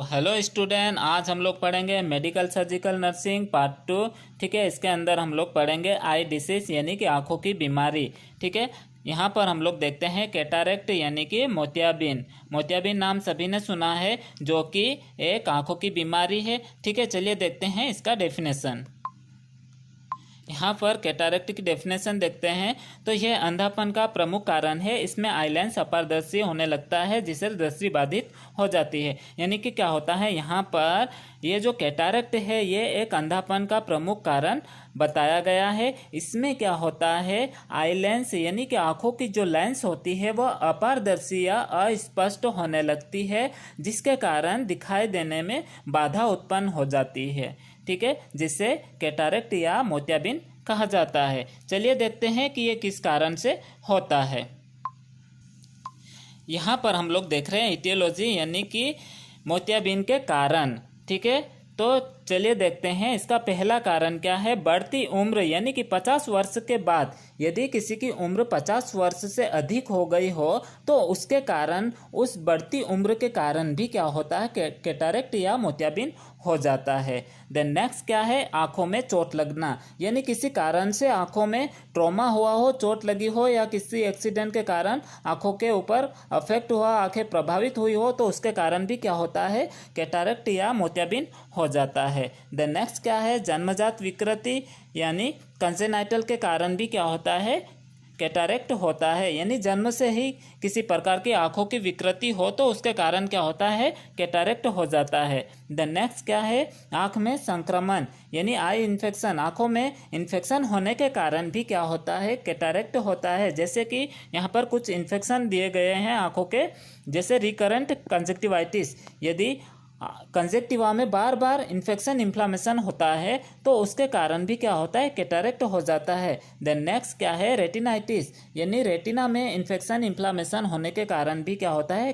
Hello student, आज हम लोग पढ़ेंगे मेडिकल सर्जिकल नर्सिंग पार्ट 2। ठीक है, इसके अंदर हम लोग पढ़ेंगे आई डिसीज यानी कि आंखों की बीमारी। ठीक है, यहाँ पर हम लोग देखते हैं कैटारेक्ट यानी कि मोतियाबिंद। मोतियाबिंद नाम सभी ने सुना है, जो कि एक आंखों की बीमारी है। ठीक है, चलिए देखते हैं इसका डेफिनेशन। यहाँ पर कैटारेक्ट की डेफिनेशन देखते हैं तो यह अंधापन का प्रमुख कारण है। इसमें आईलेंस अपारदर्शी होने लगता है, जिससे दृष्टि बाधित हो जाती है। यानी कि क्या होता है, यहाँ पर ये जो कैटारेक्ट है ये एक अंधापन का प्रमुख कारण बताया गया है। इसमें क्या होता है, आईलेंस यानी कि आंखों की जो लेंस होती है वह अपारदर्शी या अस्पष्ट होने लगती है, जिसके कारण दिखाई देने में बाधा उत्पन्न हो जाती है। ठीक है, जिसे कैटारेक्ट या मोतियाबिंद कहा जाता है। चलिए देखते हैं कि ये किस कारण से होता है। यहाँ पर हम लोग देख रहे हैं इटियोलॉजी यानी कि मोतियाबिंद के कारण। ठीक है, तो चलिए देखते हैं इसका पहला कारण क्या है। बढ़ती उम्र यानी कि 50 वर्ष के बाद यदि किसी की उम्र 50 वर्ष से अधिक हो गई हो तो उसके कारण, उस बढ़ती उम्र के कारण भी क्या होता है, कैटारेक्ट या मोतियाबिंद हो जाता है। देन नेक्स्ट क्या है, आंखों में चोट लगना। यानी किसी कारण से आंखों में ट्रॉमा हुआ हो, चोट लगी हो, या किसी एक्सीडेंट के कारण आंखों के ऊपर अफेक्ट हुआ, आंखें प्रभावित हुई हो, तो उसके कारण भी क्या होता है, कैटारेक्ट या मोतियाबिंद हो जाता है। देन नेक्स्ट क्या है, जन्मजात विकृति यानी कंजेनाइटल के कारण भी क्या होता है, कैटारेक्ट होता है। यानी जन्म से ही किसी प्रकार की आंखों की विकृति हो तो उसके कारण क्या होता है, कैटारेक्ट हो जाता है। द नेक्स्ट क्या है, आंख में संक्रमण यानी आई इन्फेक्शन। आंखों में इन्फेक्शन होने के कारण भी क्या होता है, कैटारेक्ट होता है। जैसे कि यहाँ पर कुछ इन्फेक्शन दिए गए हैं आंखों के, जैसे रिकरेंट कंजक्टिवाइटिस। यदि कंजक्टिवा में बार बार इन्फेक्शन इन्फ्लामेशन होता है तो उसके कारण भी क्या होता है, कैटारेक्ट हो जाता है। देन नेक्स्ट क्या है, रेटिनाइटिस यानी रेटिना में इन्फेक्शन इन्फ्लामेशन होने के कारण भी क्या होता है,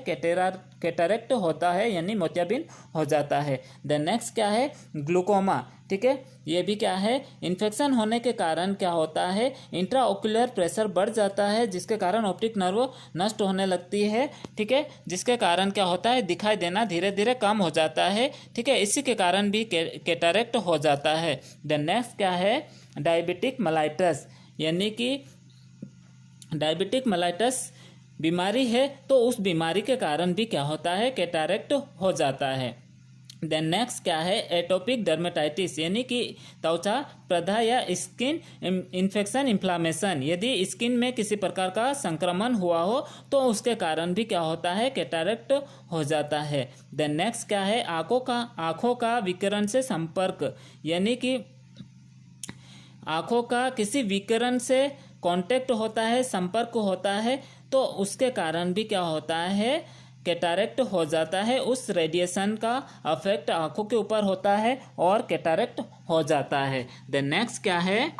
कैटारेक्ट होता है यानी मोतियाबिंद हो जाता है। देन नेक्स्ट क्या है, ग्लूकोमा। ठीक है, ये भी क्या है, इन्फेक्शन होने के कारण क्या होता है, इंट्राओक्यूलर प्रेशर बढ़ जाता है, जिसके कारण ऑप्टिक नर्व नष्ट होने लगती है। ठीक है, जिसके कारण क्या होता है, दिखाई देना धीरे धीरे कम हो जाता है। ठीक है, इसी के कारण भी कैटारेक्ट हो जाता है। देन नेक्स्ट क्या है, डायबिटिक मेलाइटस यानी कि डायबिटिक मेलाइटस बीमारी है तो उस बीमारी के कारण भी क्या होता है, कैटारेक्ट हो जाता है। देन नेक्स्ट क्या है, एटोपिक डर्मेटाइटिस यानी कि त्वचा प्रदाह या स्किन इन्फेक्शन इन्फ्लामेशन। यदि स्किन में किसी प्रकार का संक्रमण हुआ हो तो उसके कारण भी क्या होता है, कैटारेक्ट हो जाता है। देन नेक्स्ट क्या है, आंखों का विकिरण से संपर्क यानी कि आंखों का किसी विकिरण से कांटेक्ट होता है, संपर्क होता है, तो उसके कारण भी क्या होता है, कैटारेक्ट हो जाता है। उस रेडिएशन का अफेक्ट आंखों के ऊपर होता है और कैटारेक्ट हो जाता है। देन नेक्स्ट क्या है,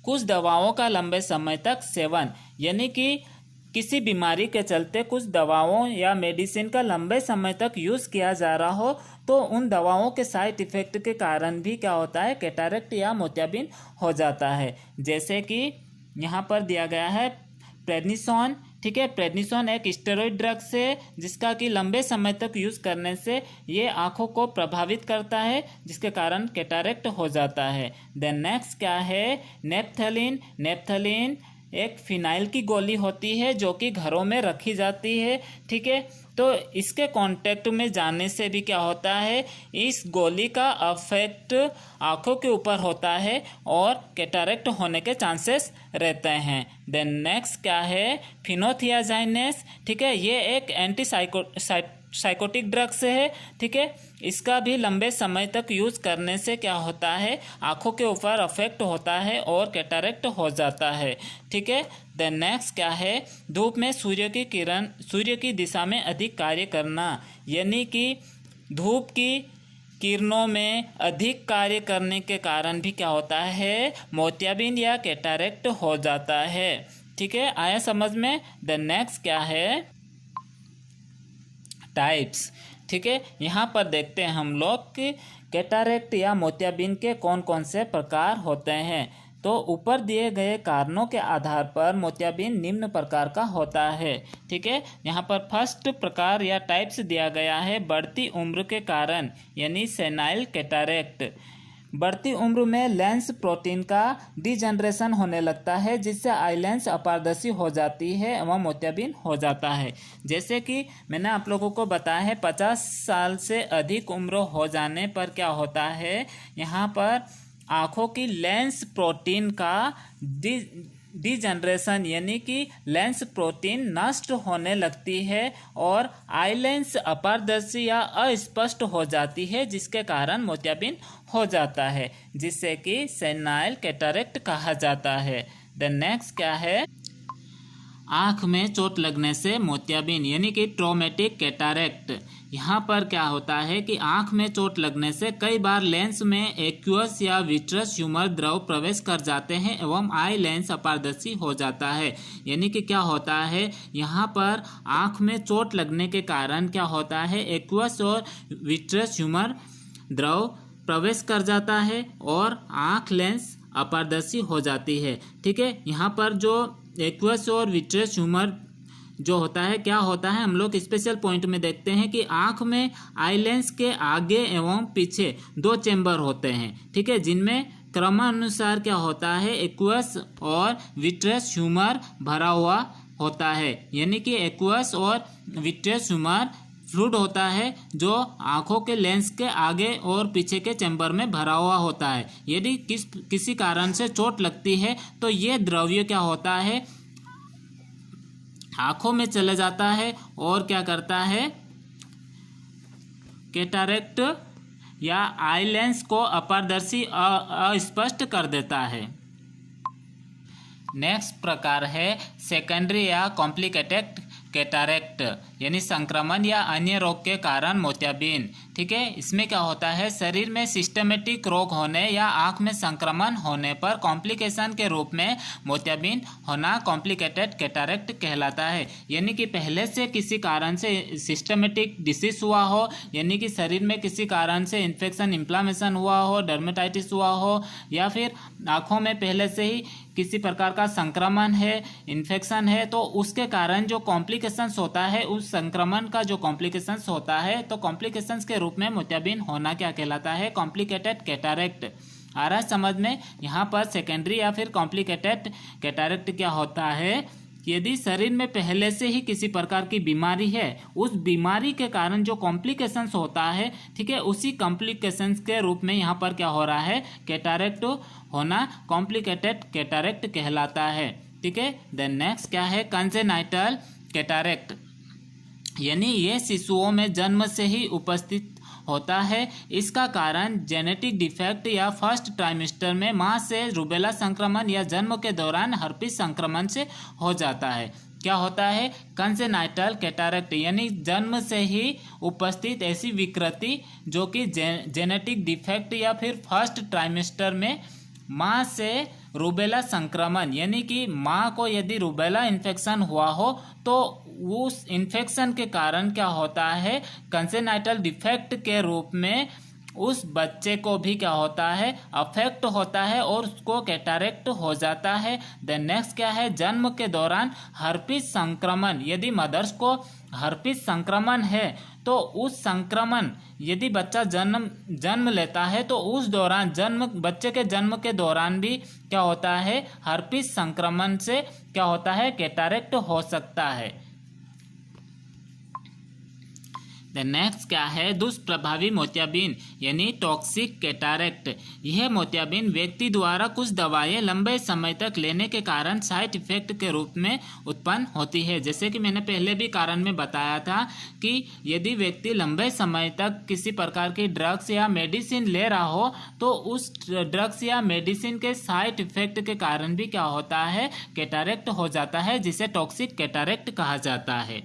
कुछ दवाओं का लंबे समय तक सेवन यानी कि किसी बीमारी के चलते कुछ दवाओं या मेडिसिन का लंबे समय तक यूज़ किया जा रहा हो तो उन दवाओं के साइड इफेक्ट के कारण भी क्या होता है, कैटारेक्ट या मोतियाबिंद हो जाता है। जैसे कि यहाँ पर दिया गया है प्रेडनिसोन। ठीक है, प्रेडनिसोन एक स्टेरॉइड ड्रग्स है जिसका कि लंबे समय तक यूज़ करने से ये आंखों को प्रभावित करता है, जिसके कारण कैटारेक्ट हो जाता है। देन नेक्स्ट क्या है, नेप्थलीन। नेप्थलीन एक फिनाइल की गोली होती है जो कि घरों में रखी जाती है। ठीक है, तो इसके कांटेक्ट में जाने से भी क्या होता है, इस गोली का अफेक्ट आंखों के ऊपर होता है और कैटारेक्ट होने के चांसेस रहते हैं। देन नेक्स्ट क्या है, फिनोथियाजाइनेस। ठीक है, ये एक साइकोटिक ड्रग्स है। ठीक है, इसका भी लंबे समय तक यूज़ करने से क्या होता है, आंखों के ऊपर अफेक्ट होता है और कैटारेक्ट हो जाता है। ठीक है, देन नेक्स्ट क्या है, धूप में सूर्य की दिशा में अधिक कार्य करना यानी कि धूप की किरणों में अधिक कार्य करने के कारण भी क्या होता है, मोतियाबिंद या कैटारेक्ट हो जाता है। ठीक है, आया समझ में। देन नेक्स्ट क्या है, टाइप्स। ठीक है, यहाँ पर देखते हैं हम लोग कि कैटारेक्ट या मोतियाबिंद के कौन कौन से प्रकार होते हैं। तो ऊपर दिए गए कारणों के आधार पर मोतियाबिंद निम्न प्रकार का होता है। ठीक है, यहाँ पर फर्स्ट प्रकार या टाइप्स दिया गया है बढ़ती उम्र के कारण यानी सेनाइल कैटरेक्ट। बढ़ती उम्र में लेंस प्रोटीन का डिजनरेशन होने लगता है जिससे आई लेंस अपारदर्शी हो जाती है एवं मोतियाबिंद हो जाता है। जैसे कि मैंने आप लोगों को बताया है 50 साल से अधिक उम्र हो जाने पर क्या होता है, यहाँ पर आँखों की लेंस प्रोटीन का डिजनरेशन यानी कि लेंस प्रोटीन नष्ट होने लगती है और आई लेंस अपारदर्शी या अस्पष्ट हो जाती है जिसके कारण मोतियाबिंद हो जाता है, जिससे कि सेनाइल कैटरेक्ट कहा जाता है। द नेक्स्ट क्या है, आँख में चोट लगने से मोतियाबिंद यानी कि ट्रॉमेटिक कैटरेक्ट। यहाँ पर क्या होता है कि आँख में चोट लगने से कई बार लेंस में एक्वस या विट्रस ह्यूमर द्रव प्रवेश कर जाते हैं एवं आई लेंस अपारदर्शी हो जाता है। यानी कि क्या होता है, यहाँ पर आँख में चोट लगने के कारण क्या होता है, एक्वस और विट्रस ह्यूमर द्रव प्रवेश कर जाता है और आँख लेंस अपारदर्शी हो जाती है। ठीक है, यहाँ पर जो एक्वस और विट्रस ह्यूमर जो होता है, क्या होता है, हम लोग स्पेशल पॉइंट में देखते हैं कि आँख में आई लेंस के आगे एवं पीछे 2 चेंबर होते हैं। ठीक है, जिनमें क्रमानुसार क्या होता है, एक्वस और विट्रस ह्यूमर भरा हुआ होता है। यानी कि एक्वस और विट्रस ह्यूमर फ्लूइड होता है जो आँखों के लेंस के आगे और पीछे के चैम्बर में भरा हुआ होता है। यदि किसी कारण से चोट लगती है तो ये द्रव्य क्या होता है, आँखों में चले जाता है और क्या करता है, कैटरेक्ट या आई लेंस को अपारदर्शी अस्पष्ट कर देता है। नेक्स्ट प्रकार है सेकेंडरी या कॉम्प्लिकेटेड कैटरेक्ट यानी संक्रमण या अन्य रोग के कारण मोतियाबिंद। ठीक है, इसमें क्या होता है, शरीर में सिस्टमेटिक रोग होने या आंख में संक्रमण होने पर कॉम्प्लिकेशन के रूप में मोतियाबिंद होना कॉम्प्लिकेटेड कैटरेक्ट कहलाता है। यानी कि पहले से किसी कारण से सिस्टमेटिक डिसीज हुआ हो, यानी कि शरीर में किसी कारण से इन्फेक्शन इन्फ्लामेशन हुआ हो, डर्मेटाइटिस हुआ हो, या फिर आँखों में पहले से ही किसी प्रकार का संक्रमण है, इन्फेक्शन है, तो उसके कारण जो कॉम्प्लिकेशंस होता है, उस संक्रमण का जो कॉम्प्लिकेशंस होता है, तो कॉम्प्लिकेशंस के रूप में मोतियाबिंद होना क्या कहलाता है, कॉम्प्लिकेटेड कैटरेक्ट। आ रहा है समझ में। यहाँ पर सेकेंडरी या फिर कॉम्प्लिकेटेड कैटरेक्ट क्या होता है, यदि शरीर में पहले से ही किसी प्रकार की बीमारी है, उस बीमारी के कारण जो कॉम्प्लिकेशंस होता है, ठीक है, उसी कॉम्प्लिकेशंस के रूप में यहाँ पर क्या हो रहा है, कैटरेक्ट होना कॉम्प्लिकेटेड कैटरेक्ट कहलाता है। ठीक है, देन नेक्स्ट क्या है, कंजेनाइटल कैटरेक्ट, यानी ये शिशुओं में जन्म से ही उपस्थित होता है। इसका कारण जेनेटिक डिफेक्ट या फर्स्ट ट्राइमेस्टर में मां से रूबेला संक्रमण या जन्म के दौरान हर्पिस संक्रमण से हो जाता है। क्या होता है, कंजेनाइटल कैटरेक्ट यानी जन्म से ही उपस्थित ऐसी विकृति जो कि जेनेटिक डिफेक्ट या फिर फर्स्ट ट्राइमेस्टर में मां से रूबेला संक्रमण, यानी कि मां को यदि रूबेला इन्फेक्शन हुआ हो तो उस इन्फेक्शन के कारण क्या होता है, कंजेनाइटल डिफेक्ट के रूप में उस बच्चे को भी क्या होता है, अफेक्ट होता है और उसको कैटरेक्ट हो जाता है। देन नेक्स्ट क्या है, जन्म के दौरान हर्पिस संक्रमण, यदि मदर्स को हर्पिस संक्रमण है तो उस संक्रमण यदि बच्चा जन्म लेता है तो उस दौरान बच्चे के जन्म के दौरान भी क्या होता है, हर्पिस संक्रमण से क्या होता है, कैटरेक्ट हो सकता है। नेक्स्ट क्या है, दुष्प्रभावी मोतियाबिंद यानी टॉक्सिक कैटरेक्ट। यह मोतियाबिंद व्यक्ति द्वारा कुछ दवाएं लंबे समय तक लेने के कारण साइड इफेक्ट के रूप में उत्पन्न होती है। जैसे कि मैंने पहले भी कारण में बताया था कि यदि व्यक्ति लंबे समय तक किसी प्रकार की ड्रग्स या मेडिसिन ले रहा हो तो उस ड्रग्स या मेडिसिन के साइड इफेक्ट के कारण भी क्या होता है, कैटरेक्ट हो जाता है, जिसे टॉक्सिक कैटरेक्ट कहा जाता है।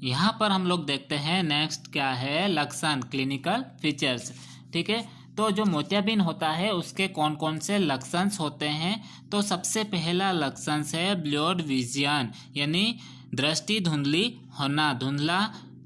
यहाँ पर हम लोग देखते हैं नेक्स्ट क्या है, लक्षण, क्लिनिकल फीचर्स। ठीक है, तो जो मोतियाबिंद होता है उसके कौन कौन से लक्षण होते हैं, तो सबसे पहला लक्षण है ब्लर्ड विजन यानी दृष्टि धुंधली होना, धुंधला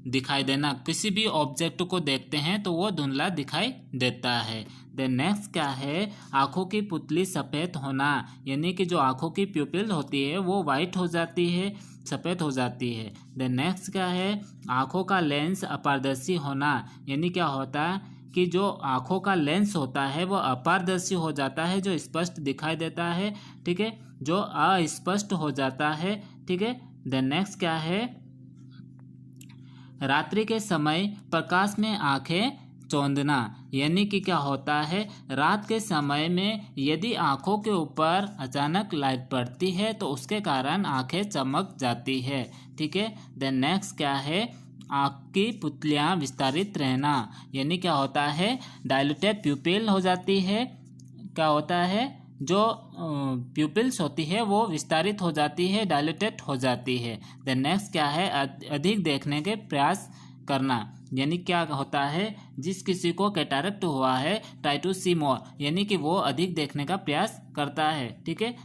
दिखाई देना, किसी भी ऑब्जेक्ट को देखते हैं तो वो धुंधला दिखाई देता है। देन नेक्स्ट क्या है, आँखों की पुतली सफ़ेद होना, यानी कि जो आँखों की प्यूपिल होती है वो वाइट हो जाती है, सफ़ेद हो जाती है। देन नेक्स्ट क्या है, आँखों का लेंस अपारदर्शी होना, यानी क्या होता है कि जो आँखों का लेंस होता है वो अपारदर्शी हो जाता है, जो स्पष्ट दिखाई देता है, ठीक है, जो अस्पष्ट हो जाता है, ठीक है। देन नेक्स्ट क्या है, रात्रि के समय प्रकाश में आंखें चौंधना, यानी कि क्या होता है, रात के समय में यदि आंखों के ऊपर अचानक लाइट पड़ती है तो उसके कारण आंखें चमक जाती है, ठीक है। देन नेक्स्ट क्या है, आँख की पुतलियाँ विस्तारित रहना, यानी क्या होता है, डायलेटेड प्यूपिल हो जाती है, क्या होता है, जो प्यूपिल्स होती है वो विस्तारित हो जाती है, डायलेटेड हो जाती है। देन नेक्स्ट क्या है, अधिक देखने के प्रयास करना, यानी क्या होता है, जिस किसी को कैटरेक्ट हुआ है, ट्राई टू सी मोर, यानी कि वो अधिक देखने का प्रयास करता है, ठीक है।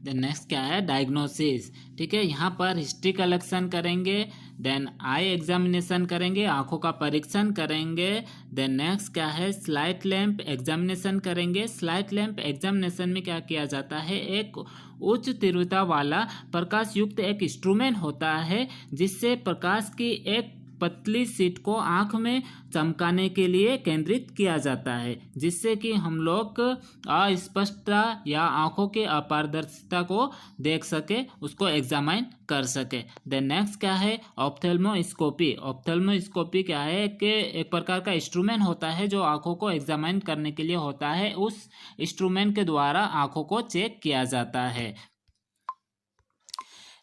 देन नेक्स्ट क्या है, डायग्नोसिस, ठीक है, यहाँ पर हिस्ट्री कलेक्शन करेंगे, देन आई एग्जामिनेशन करेंगे, आँखों का परीक्षण करेंगे। देन नेक्स्ट क्या है, स्लाइट लैंप एग्जामिनेशन करेंगे। स्लाइट लैंप एग्जामिनेशन में क्या किया जाता है, एक उच्च तीव्रता वाला प्रकाश युक्त एक इंस्ट्रूमेंट होता है जिससे प्रकाश की एक पतली शीट को आँख में चमकाने के लिए केंद्रित किया जाता है, जिससे कि हम लोग अस्पष्टता या आँखों के अपारदर्शिता को देख सके, उसको एग्जामाइन कर सके। देन नेक्स्ट क्या है, ऑप्थेल्मोस्कोपी। ऑप्थेल्मोस्कोपी क्या है कि एक प्रकार का इंस्ट्रूमेंट होता है जो आँखों को एग्जामाइन करने के लिए होता है, उस इंस्ट्रूमेंट के द्वारा आँखों को चेक किया जाता है।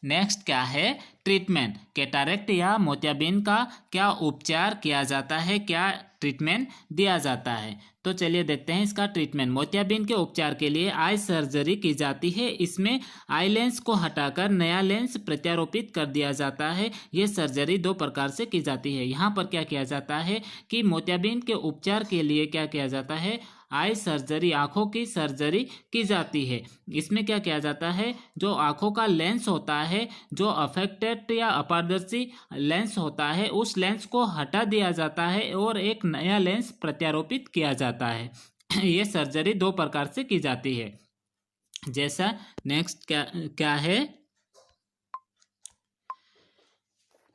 नेक्स्ट क्या है, ट्रीटमेंट। कैटरेक्ट या मोतियाबिंद का क्या उपचार किया जाता है, क्या ट्रीटमेंट दिया जाता है, तो चलिए देखते हैं इसका ट्रीटमेंट। मोतियाबिंद के उपचार के लिए आई सर्जरी की जाती है। इसमें आई लेंस को हटाकर नया लेंस प्रत्यारोपित कर दिया जाता है। यह सर्जरी दो प्रकार से की जाती है। यहाँ पर क्या किया जाता है कि मोतियाबिंद के उपचार के लिए क्या किया जाता है, आई सर्जरी, आँखों की सर्जरी की जाती है। इसमें क्या किया जाता है, जो आँखों का लेंस होता है, जो अफेक्टेड या अपारदर्शी लेंस होता है, उस लेंस को हटा दिया जाता है और एक नया लेंस प्रत्यारोपित किया जाता है। ये सर्जरी दो प्रकार से की जाती है। जैसा नेक्स्ट क्या है,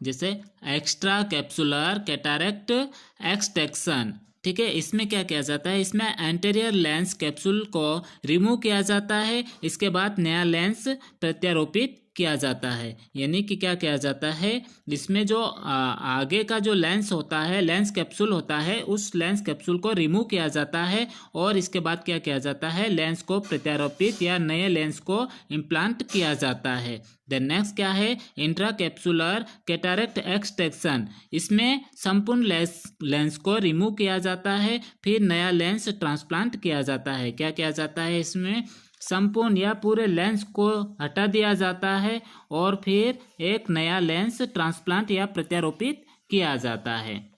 जैसे एक्स्ट्रा कैप्सुलर कैटरेक्ट एक्सट्रैक्शन, ठीक है। इसमें क्या किया जाता है, इसमें एंटीरियर लेंस कैप्सूल को रिमूव किया जाता है, इसके बाद नया लेंस प्रत्यारोपित किया जाता है। यानी कि क्या किया जाता है, इसमें जो आगे का जो लेंस होता है, लेंस कैप्सूल होता है, उस लेंस कैप्सूल को रिमूव किया जाता है और इसके बाद क्या किया जाता है, लेंस को प्रत्यारोपित या नए लेंस को इम्प्लांट किया जाता है। देन नेक्स्ट क्या है, इंट्रा कैप्सुलर कैटरेक्ट एक्सट्रैक्शन। इसमें संपूर्ण लेंस को रिमूव किया जाता है, फिर नया लेंस ट्रांसप्लांट किया जाता है। क्या किया जाता है, इसमें संपूर्ण या पूरे लेंस को हटा दिया जाता है और फिर एक नया लेंस ट्रांसप्लांट या प्रत्यारोपित किया जाता है।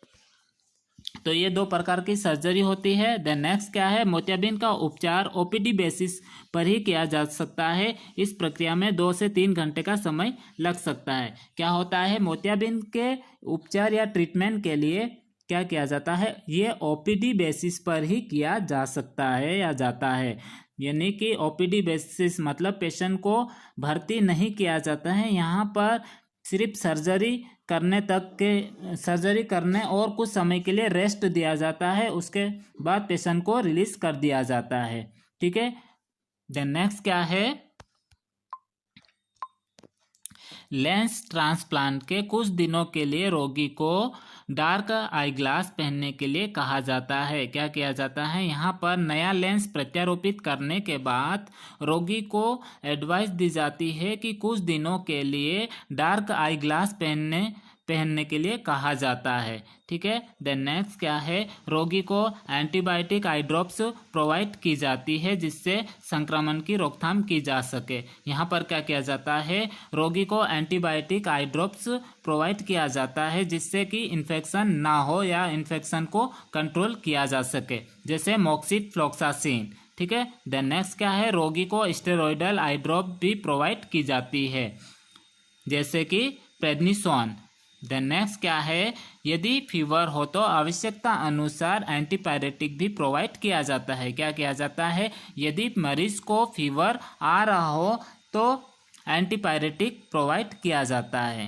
तो ये दो प्रकार की सर्जरी होती है। देन नेक्स्ट क्या है, मोतियाबिंद का उपचार ओपीडी बेसिस पर ही किया जा सकता है। इस प्रक्रिया में 2 से 3 घंटे का समय लग सकता है। क्या होता है, मोतियाबिंद के उपचार या ट्रीटमेंट के लिए क्या किया जाता है, ये ओपीडी बेसिस पर ही किया जा सकता है या जाता है। यानी कि ओपीडी बेसिस मतलब पेशेंट को भर्ती नहीं किया जाता है, यहाँ पर सिर्फ सर्जरी करने और कुछ समय के लिए रेस्ट दिया जाता है, उसके बाद पेशेंट को रिलीज कर दिया जाता है, ठीक है। देन नेक्स्ट क्या है, लेंस ट्रांसप्लांट के कुछ दिनों के लिए रोगी को डार्क आई ग्लास पहनने के लिए कहा जाता है। क्या किया जाता है, यहाँ पर नया लेंस प्रत्यारोपित करने के बाद रोगी को एडवाइस दी जाती है कि कुछ दिनों के लिए डार्क आई ग्लास पहनने के लिए कहा जाता है, ठीक है। देन नेक्स्ट क्या है, रोगी को एंटीबायोटिक आई ड्रॉप्स प्रोवाइड की जाती है जिससे संक्रमण की रोकथाम की जा सके। यहाँ पर क्या किया जाता है, रोगी को एंटीबायोटिक आई ड्रॉप्स प्रोवाइड किया जाता है जिससे कि इन्फेक्शन ना हो या इन्फेक्शन को कंट्रोल किया जा सके, जैसे मोक्सिफ्लोक्सासिन, ठीक है। देन नेक्स्ट क्या है, रोगी को स्टेरॉयडल आई ड्रॉप भी प्रोवाइड की जाती है जैसे कि प्रेडनिसोन। देन नेक्स्ट क्या है, यदि फीवर हो तो आवश्यकता अनुसार एंटीपायरेटिक भी प्रोवाइड किया जाता है। क्या किया जाता है, यदि मरीज को फीवर आ रहा हो तो एंटीपायरेटिक प्रोवाइड किया जाता है।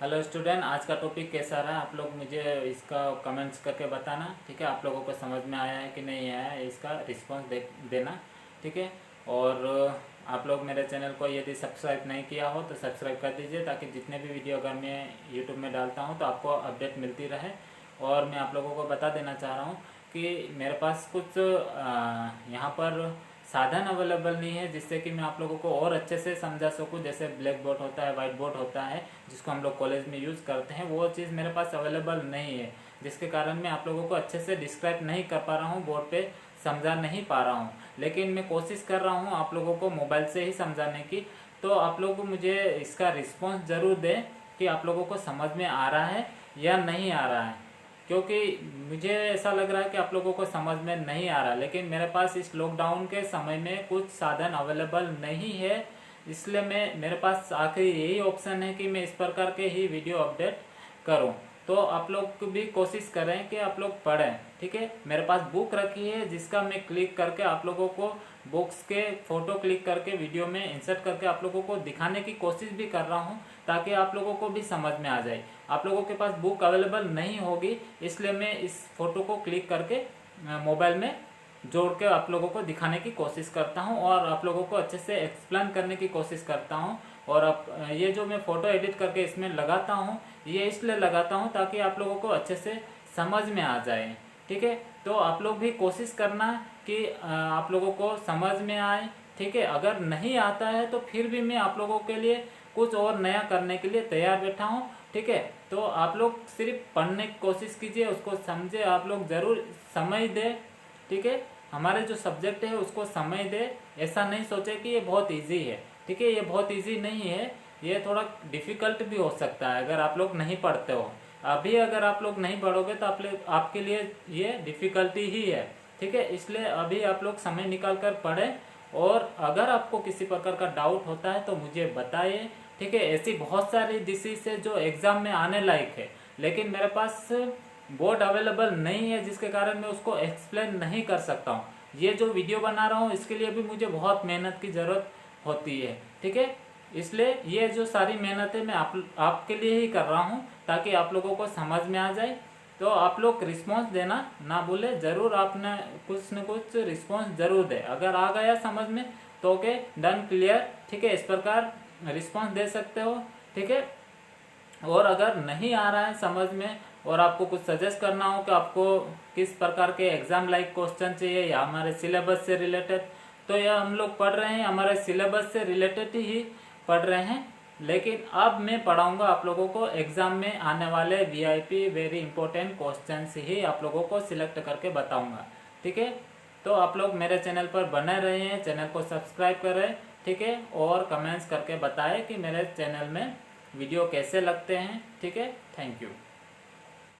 हेलो स्टूडेंट, आज का टॉपिक कैसा रहा आप लोग मुझे इसका कमेंट्स करके बताना, ठीक है। आप लोगों को समझ में आया है कि नहीं आया है, इसका रिस्पांस देना, ठीक है। और आप लोग मेरे चैनल को यदि सब्सक्राइब नहीं किया हो तो सब्सक्राइब कर दीजिए, ताकि जितने भी वीडियो अगर मैं यूट्यूब में डालता हूँ तो आपको अपडेट मिलती रहे। और मैं आप लोगों को बता देना चाह रहा हूँ कि मेरे पास कुछ यहाँ पर साधन अवेलेबल नहीं है जिससे कि मैं आप लोगों को और अच्छे से समझा सकूं। जैसे ब्लैक बोर्ड होता है, वाइट बोर्ड होता है, जिसको हम लोग कॉलेज में यूज़ करते हैं, वो चीज़ मेरे पास अवेलेबल नहीं है, जिसके कारण मैं आप लोगों को अच्छे से डिस्क्राइब नहीं कर पा रहा हूँ, बोर्ड पे समझा नहीं पा रहा हूँ। लेकिन मैं कोशिश कर रहा हूँ आप लोगों को मोबाइल से ही समझाने की। तो आप लोग मुझे इसका रिस्पॉन्स ज़रूर दें कि आप लोगों को समझ में आ रहा है या नहीं आ रहा है, क्योंकि मुझे ऐसा लग रहा है कि आप लोगों को समझ में नहीं आ रहा। लेकिन मेरे पास इस लॉकडाउन के समय में कुछ साधन अवेलेबल नहीं है, इसलिए मेरे पास आखिर यही ऑप्शन है कि मैं इस प्रकार के ही वीडियो अपडेट करूं। तो आप लोग भी कोशिश करें कि आप लोग पढ़ें, ठीक है। मेरे पास बुक रखी है जिसका मैं क्लिक करके आप लोगों को बुक्स के फोटो क्लिक करके वीडियो में इंसर्ट करके आप लोगों को दिखाने की कोशिश भी कर रहा हूं, ताकि आप लोगों को भी समझ में आ जाए। आप लोगों के पास बुक अवेलेबल नहीं होगी, इसलिए मैं इस फोटो को क्लिक करके मोबाइल में जोड़ के आप लोगों को दिखाने की कोशिश करता हूं और आप लोगों को अच्छे से एक्सप्लेन करने की कोशिश करता हूं। और ये जो मैं फोटो एडिट करके इसमें लगाता हूं, ये इसलिए लगाता हूं ताकि आप लोगों को अच्छे से समझ में आ जाए, ठीक है। तो आप लोग भी कोशिश करना कि आप लोगों को समझ में आए, ठीक है। अगर नहीं आता है तो फिर भी मैं आप लोगों के लिए कुछ और नया करने के लिए तैयार बैठा हूँ, ठीक है। तो आप लोग सिर्फ पढ़ने की कोशिश कीजिए, उसको समझे, आप लोग जरूर समय दे, ठीक है। हमारे जो सब्जेक्ट है उसको समय दे, ऐसा नहीं सोचे कि ये बहुत इजी है, ठीक है। ये बहुत इजी नहीं है, ये थोड़ा डिफिकल्ट भी हो सकता है अगर आप लोग नहीं पढ़ते हो। अभी अगर आप लोग नहीं पढ़ोगे तो आपके लिए ये डिफिकल्टी ही है, ठीक है। इसलिए अभी आप लोग समय निकाल कर पढ़ें, और अगर आपको किसी प्रकार का डाउट होता है तो मुझे बताइए, ठीक है। ऐसी बहुत सारी डिसीज है जो एग्जाम में आने लायक है, लेकिन मेरे पास बोर्ड अवेलेबल नहीं है, जिसके कारण मैं उसको एक्सप्लेन नहीं कर सकता हूँ। ये जो वीडियो बना रहा हूँ इसके लिए भी मुझे बहुत मेहनत की जरूरत होती है, ठीक है। इसलिए ये जो सारी मेहनत है मैं आपके लिए ही कर रहा हूँ, ताकि आप लोगों को समझ में आ जाए। तो आप लोग रिस्पॉन्स देना ना भूले, जरूर आपने कुछ न कुछ रिस्पॉन्स जरूर दे। अगर आ गया समझ में तो ओके, डन, क्लियर, ठीक है। इस प्रकार रिस्पॉन्स दे सकते हो, ठीक है। और अगर नहीं आ रहा है समझ में और आपको कुछ सजेस्ट करना हो कि आपको किस प्रकार के एग्जाम लाइक क्वेश्चन चाहिए या हमारे सिलेबस से रिलेटेड, तो यह हम लोग पढ़ रहे हैं, हमारे सिलेबस से रिलेटेड ही पढ़ रहे हैं। लेकिन अब मैं पढ़ाऊंगा आप लोगों को एग्जाम में आने वाले वीआईपी वेरी इंपॉर्टेंट क्वेश्चन ही आप लोगों को सिलेक्ट करके बताऊंगा, ठीक है। तो आप लोग मेरे चैनल पर बने रहे हैं, चैनल को सब्सक्राइब करें, ठीक है। और कमेंट्स करके बताएं कि मेरे चैनल में वीडियो कैसे लगते हैं, ठीक है। Thank you.